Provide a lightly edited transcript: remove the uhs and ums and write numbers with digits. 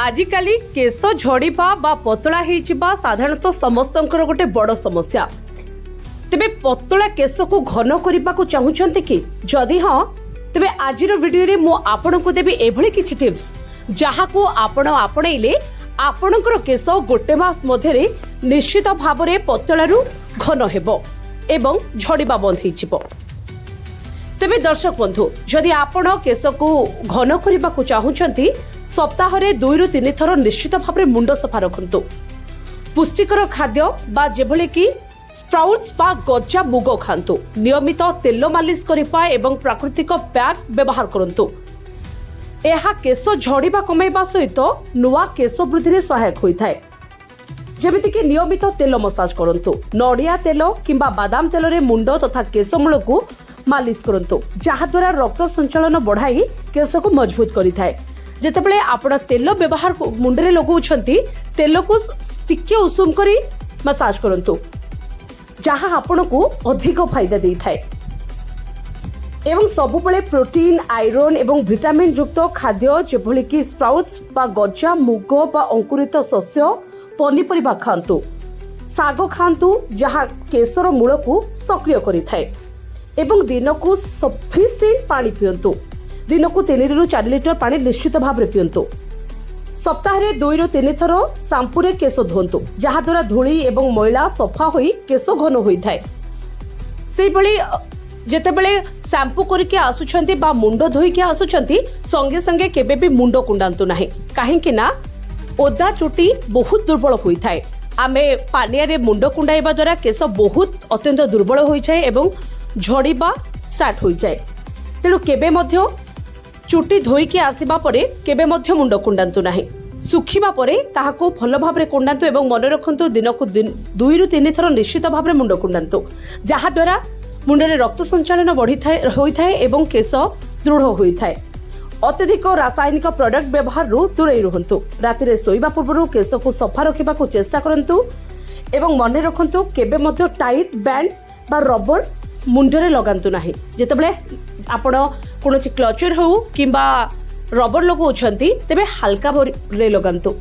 आजिकाली केश झड़िबा बा पतला होइजिबा साधारणतः समस्तंकर गोटे बड़ समस्या। तेबे पतला केश को घन करने को चाहूछन्ते कि जदि हाँ तेबे आजिर वीडियो रे मु आपनको देबी एभली किछि टिप्स जहा को आपण आपणैले आपणकर केश गोटे मास मध्यरे निश्चित भाव में पतलारू घन हेबो एवं झड़िबा बंद होइजिबो। तेबे दर्शक बंधु जदि आपण केश को घन करने को चाहूछन्ती सप्ताह रे 2 ରୁ 3 थर निश्चित भाव में मुंड सफा रखंतु। पुष्टिकर खाद्य बा जेभली कि स्प्राउट्स बा गजा मुग खांतु। नियमित तेल मालिश करिपा एवं प्राकृतिक पैक व्यवहार करंतु। एहा केश झड़िबा कमाइबा सहित नुआ केश वृद्धि रे सहायक होइथाय। जेमिति कि नियमित तेल मसाज करंतु। नडिया तेल किंबा बादाम तेल रे मुंड तथा केश मूल को मालिश करंतु जहा द्वारा रक्त संचालन बढ़ाई केश को मजबूत करिथाय। जेतेबेले आपण तेल व्यवहार मुंडरे लगाउछंती तेल को टिके उषुम करी मसाज करंतु जहा आपण को अधिक फायदा देइथाय। एवं सबुबले प्रोटीन आयरन एवं विटामिन युक्त खाद्य जेभली कि स्प्राउट्स बा गजा मुग बा अंकुरित शस्य पनीपरिबा खांतु। साग खांतु जहा केशर मूल को सक्रिय करिथाय। एवं दिन को सफिशिएंट पानी पियंतु। दिन को 3 ରୁ 4 लिटर पानी निश्चित भाव में पियंतु। सप्ताह रे 2 ରୁ 3 थर शैम्पू रे केश धोंतु जहा द्वारा धूली एवं मैला सफा होई केश घन होइथाय। सेहि भली जेतेबेले शैम्पू करके आसुछंती बा मुंड धोई के आसुछंती संगे संगे केबे भी मुंड कुंडांतु नाही काहेकि ना ओदा चुटी बहुत दुर्बल होइथाय। आमे पानिया रे मुंड कुंडाइबा द्वारा केश बहुत अत्यंत दुर्बल होई जाय एवं झड़िबा स्टार्ट होई जाय। तेणु केबे मध्य चुटी धोई के आसीबा परे केबे मध्य मुंड कुंडांतु नाही। सुखिबा परे ताहाको भल भाव रे कुंडांतु एवं मन रखंतु दिन को 2 ରୁ 3 थर निश्चित भाव में मुंड कुंडांतु जहा द्वारा मुंडरे रक्त संचालन होइथाय एवं केश दृढ़ होइथाय। अत्यधिक रासायनिक प्रोडक्ट व्यवहार रु दूरे रहंतु। राति रे सोइबा पूर्व केश को सफा रखिबा को चेष्टा करंतु एवं मन रखंतु केबे मध्य टाइट बैंड बा रबर मुंडरे लगांतु नाही। जेतेबेले आपण कोनोची क्लचर हो किंबा रबर लगाउछंती तेबे हल्का रे लगांतु।